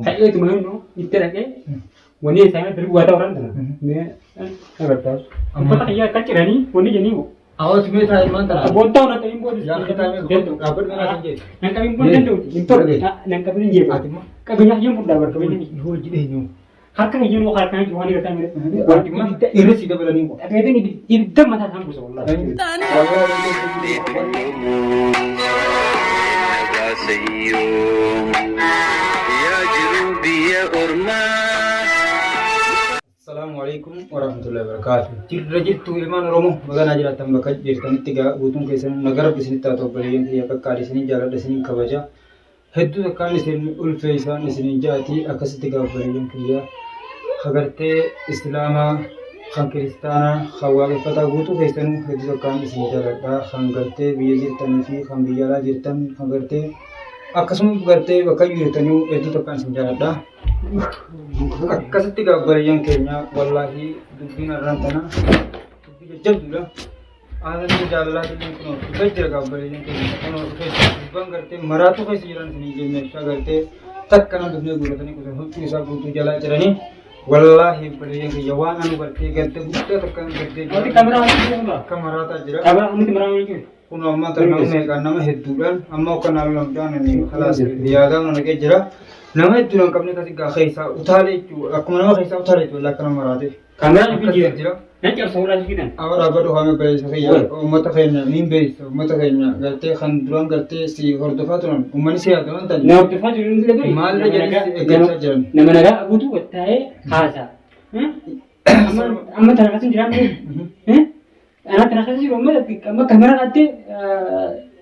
Saya itu mana itu lagi. Wani saya terbuat orang tu. Ni agak tahu. Apa tak ia kacir ni? Wani jadi ni. Awak cuma tanya mana? Bontaw na tayo import. Yang kita ni betul. Apa dengan sini? Nang kami import tu. Import. Nang kami ni je. Kami nak yang import dah kami ni. Ibu jadi ni. Harga yang mau harga yang wani kata ni. Wajib mana? Ini sih dah berani. Tapi ini itu mata sampu soalnya. Assalamualaikum warahmatullahi wabarakatuh. Jirtu ilman Oromo magana jiraatan bakka jirtan tiga guutuun keessan nagara bisinitti haa ta'u bareeyyeen kiyya qaqqaadhi isinii jaaladha isiniin kabaja hedduu takkaan isin ulfeessaan isiniin jaati akkasitti gaafa bareeyyeen kiyya hagartee islaamaa kan kiristaanaa kan waaqeffataa guutuu keessanuu hedduu takkaan isin jaaladha kan gartee biyya jirtanii fi kan biyya alaa jirtan kan gartee akkasumas gartee bakka jirtanii hedduu takkaan isin jaaladha. Akkasitti gaabbareeyyan keenya wallaahi dubbiin har'aan tana dubbii jajjabduudha. Aannan jaalalaa illee kunoo dhugaa jira gaabbareeyyan keenya kunoo dhufee dubbaan gartee maraatu keessa jiran isinii jennee isaa gartee takka nama dufnee guutatanii kutan huccuu isaa guutuu jalaa jiranii wallaahi bareeyyan keenya waan anu gartee gartee guddaa takka gartee kamaraataa jira. Kun amma tarnaa meeqaan nama hedduudhaan amma kanaan lamdaan kalaas yaadaan nagee jira. Nama hedduudhaan qabnee kasi gaa keessaa utaalee jechuudha. Akkuma nama keessaa utaalee jechuudha akka nama maraate. Kameraan fi jira. Nanti harus ulas kita. Awal apa doa kami beres kaya umat kayaknya ni beres umat kayaknya gerte kan durang gerte si hordofat tuh umani siapa tuh nanti. Nah hordofat itu lebih. Mal aja jadi kerja jalan. Nama negara aku tuh betai khasa. Amma terkasih jiran tuh. Anak terkasih rumah tapi amma kamera nanti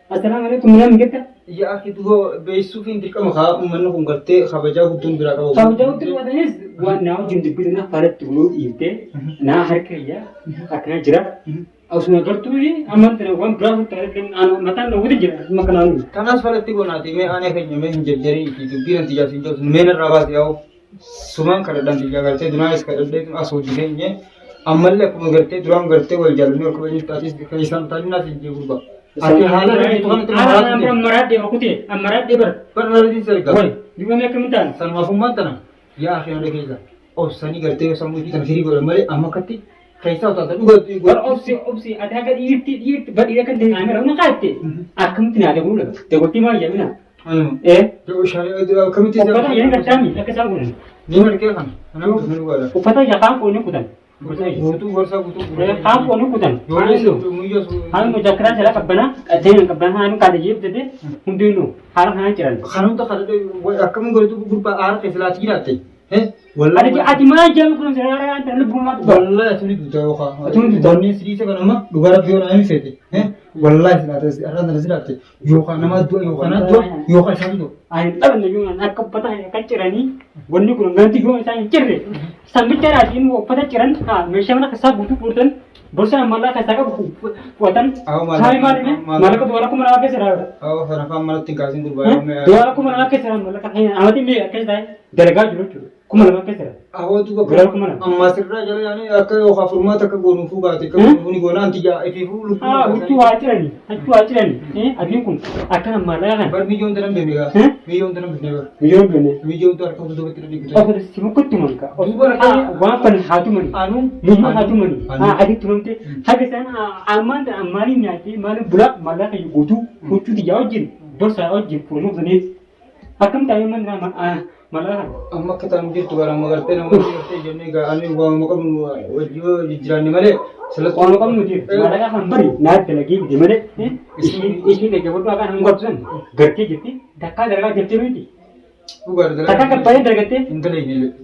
assalamualaikum nama kita. Ya aku tuh besu fin di kamu kah umanu pun gerte kabaja hutun berapa. Kabaja hutun katanya gua now jadi pilihnya pada dulu itu. Nah hari kerja akhirnya jerak. Ausnya kartu ini aman terus berapa tarik dan mata nunggu dia jerak makanan. Karena seperti gua nanti me aneh kayaknya me jadi itu biar tiga sinjau mener rabat ya. Sumang kada dan tiga gerte dunia sekarang itu aso jadinya. Amalnya aku gerte durang gerte wal jalan aku ini tadi kaisan tadi nasi jebul. Ati halah itu kan itu marat dia aku tu, marat dia pernah di sana. Woi, di mana kementan? Sama fuman tanah. Ya akhirnya ada kita. Oh, sani gerte sama kita kiri bola mari amakati. Kaisa utata gua opsi ada agak iri bad iri kan dengan amera una kate. Akum tina ada gula. Te goti ma ya mina. Yo syariat itu kami tidak. Upata yang kami, tak kesal guna. Ni mereka kan. Anak tu gula. Upata ya kan ko ni kutan. Butuh borsa butuh. Kan ko ni kutan. Hal mo jakra sala kabana, adin kabana anu kada jib tete. Mundinu. Hal hana ciran. Kanu tak ada akam gol itu berupa arah keselati rate. Ada di ati mana jam kurang sekarang ada lebih mat. Wallahi asli itu kau. Itu di dunia sri se kan nama dua biar ayam sete. Wallahi selati arah dari selati. Yoka nama dua yoka nama dua yoka satu. Ayo tahu nih jungan. Aku pata ya kan cerani. Bonni kurang ganti gua saya cerre. Sambil cerah ini gua pata ceran. Mesya mana kesal butuh purtan. Borsa malah kasar kuatan. Hai malah ke dua aku malah ke serah. Oh, kenapa malah tinggal sini dua? Dua aku malah ke serah malah katanya. Awalnya dia ke saya. Delega dulu. Kumala ke serah. Awal tu amma sirra jalan ni aku khafurma tak gunu fuga tak gunu ni guna anti ya ibu lu. Itu aja ni. Abis kun akan malah kan. Bar million dalam benda. Million dalam benda. Million tu aku tu betul ni. Aku tu simukut tu mangka. Wah pan hatu mani. Anu, hatu mani. Adik tu nanti. Habis sana aman dan amali ni aje malu bulak malah kayu gudu. Gudu di jauh jin. Dosa jin puluh ni. Akan tahu mana malah amma kita mungkin tu orang mengerti nama mengerti jadi ga anu gua makam wajib jiran ni male selat orang makam mudi malah kan beri naik lagi di mana isi ni kebetulan akan anggap sen gerti jadi dakka darga gerti mudi bukan dakka kan banyak darga te intel ini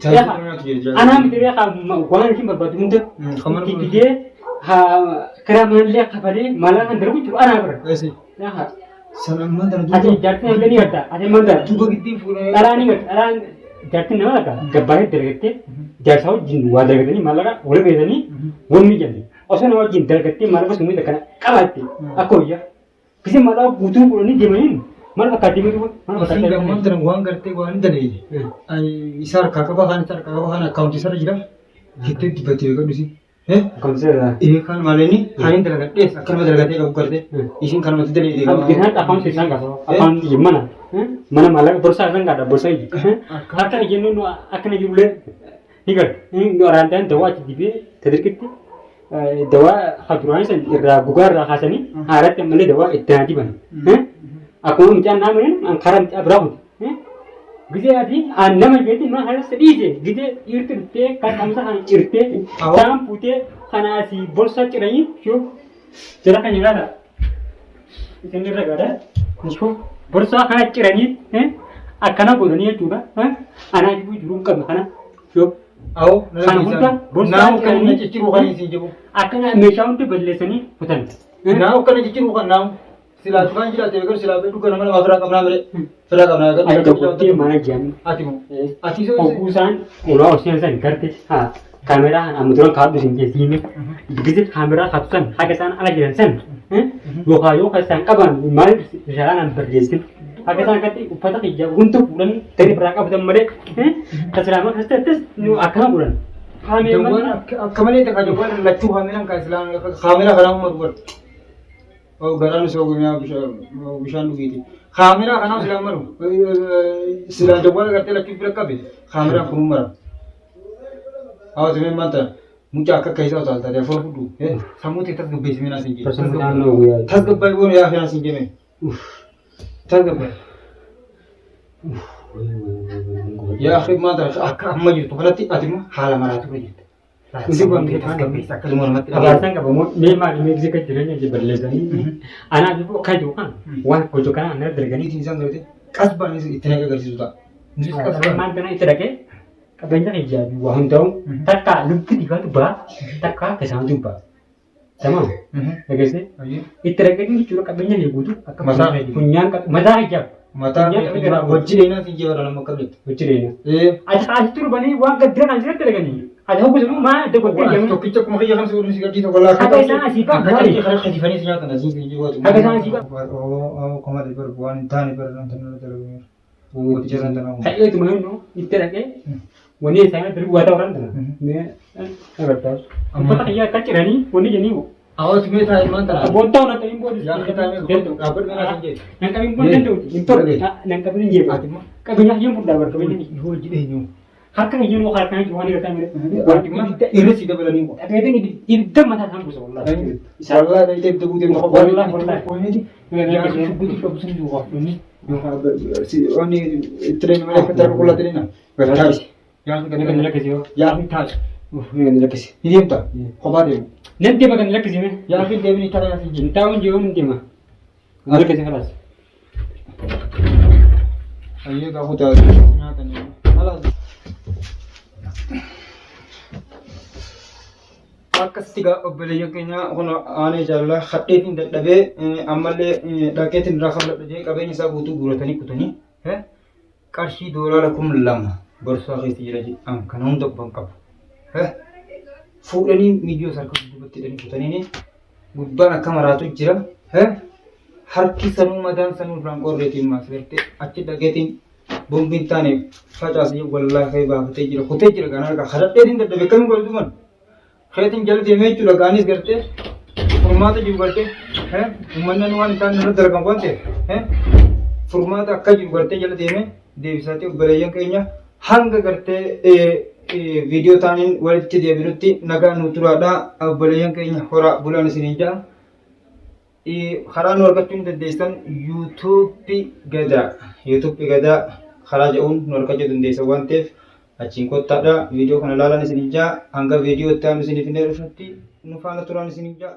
anak mesti kan gua ni berbatu muda dia keraman dia kapal malah kan darbu tu anak ber ya Salam mandar tu. Aje jatuh yang ni ada. Aje mandar. Tu begitu pula. Arang jatuh nama ada. Gabbar dergete. Jatuh jin dua dergete ni malah boleh beda ni. Wonni jadi. Asal nama jin dergete malah pas mungkin dekat kalati. Aku ya. Kisi malah butuh pula ni jemain. Malah kati itu. Malah kati. Singa mandar guang gerti guang ni dah Ai isar kakak bahan account isar jira. Kita tiba-tiba kan di कौन से रहा ये खान वाले नहीं खाने तरह का test occur में तरह का टेस्ट करते इसी खान में तो दे अब कितना अकाउंट सिस्टम का सो अकाउंट ये मना mana malah borsa kan nggak ada borsa ini harta jennu nu akan jubler higar ini orang dan dawa jadi tadi kita dawa haturan sen irra bugar rahasani harat yang meli dawa itu nanti ban aku macam namanya angkaran abraham gede adi anda menjadi nu harus sedih gede irte kan kamu sah irte tam putih karena si borsa cerai yo cerah kan juga ada ini ada nisco borsa kana cerai akana bodoni juga anak ibu jurung kan kana yo आओ kana hunta borsa नाव कने चिचिरू खानी सी जब akana meshaun tu badlesani hutan नाव कने चिचिरू खान नाव सिला दुकान जिला तेकर सिला पे दुकान में वासरा कमरा मेरे फिरा कमरा अगर ada bukti mana jam आती सो fokusan ulah osian karte ha kamera amudron kadu sinje sini jadi kamera kapsan hakasan ala jiran yo kasan kaban mal jalan berjesin hakasan kati upata kijab untuk bulan dari berangkat dan mereka keselama kastes nu akan bulan कमले तक जो पर लच्चू खामेला का इस्लाम खामेला खराब मत कर और घरान से हो गया विशाल लुगी थी खामेला खाना इस्लाम मरो सिला जो पर करते लच्चू पर कभी खामेला फुल मरा आओ तुम्हें मत मुझे आका कैसा चलता है फुल फुटू समुद्र तक बेच में ना सिंगे थक गए वो या फिर सिंगे में थक गए या आखिर माता आका अम्मा जी तो गलती आती मो हाला मारा तो जी उसी को हमके थक गए सकल मोर मत alasan ka bamu me ma me zika jiranya je badlesani ana ju kai ju kan wan ko ju kan ana dergani थी संग होते कसबा नहीं इतने का करसी सुता man kana itrake kabenya hijabi wa hundau takka lukti diga tu ba takka ke sanju ba sama agase itrake ni cura kabenya ni gudu Masa. kunyan ka mada hijab मता वज्जी लेना सी जे वाला मकल uchirena ए ada astur bani wa gadra kan jira tergani ada hukum semua ma de ko jam तो किचक मखि हम से उनसी गड्डी तो गला Ada sana sih, Pak. खड़ी खड़ी फनी से जाता ना जी जी वो Ada sana sih, Pak. ओ कमाल पर बुआन थाने पर नंतन तेरे वो जरा तना hai itu mana no itrake wani saya dari wa orang dana me agar tas apa ya kacirani wani jeni आवाज में था ईमान तना bontau na tayo mo या kita में काबर में ना संगे yang kami pun tentu impor yang kami ni आती मो kabenya yang pun dapat kabenya हो जी दे न्यू harkan yang lo harkan yang wani kata mere वाटी में इरे सीधा बेला नी tapi itu ini mata sambu wallahi वाला दे दे तो बुते मो Wallahi, wallahi. कोई नहीं या बुते को बुसन जो वाफ नहीं जो सी अनि ट्रेन में लेकर को ला ट्रेन बैठा या kena kena lagi sih या फिर था kena lagi sih ini entah खबर दे nanti bakal lagi sih me या फिर देवनी था या फिर tahun jauh nanti mah ada kasih kelas ये का होता है यहाँ तने हालात akkasiga obboleeyyan keenya kun aanee jaalala hadheetiin dadhabee ammallee dhaqeetiin irraa kan dadhabee qabeenya isaa guutuu guuratanii kutanii qarshii doolaara 2,000 borsaa keessa jira jedhan kan hunda ban qabu fuudhanii miidiyoo sarka duubatti hidhanii kutanii gubbaan akka maraatu jira harki sanuu madaan sanuu irraan qorreetiin maas gartee achi dhaqeetiin bombiin taane facaasee wallaahi baafatee jira kutee jira kan argaa hadheetiin dadhabee kamiin godhuman खेतिन जल देमे चुला गानिस करते फुरमाता जीव करते हैं उमन्नन वान तान न दरगम बनते हैं फुरमाता अक्का जीव करते जल देमे देवसाते बरेयन केnya hanga करते वीडियो तानिन वरति देविरुति नगा नुतुरादा बरेयन केnya hora bulan sininja खरान वर्गतुन Desan YouTube gada kharaja un norkaje dun desa wante achiin kottaadha viidiyoo kana ilaalan isin ijaa hanga viidiyoo itti aanu isiniif hin dheereffatti nu faana turaan isin ijaa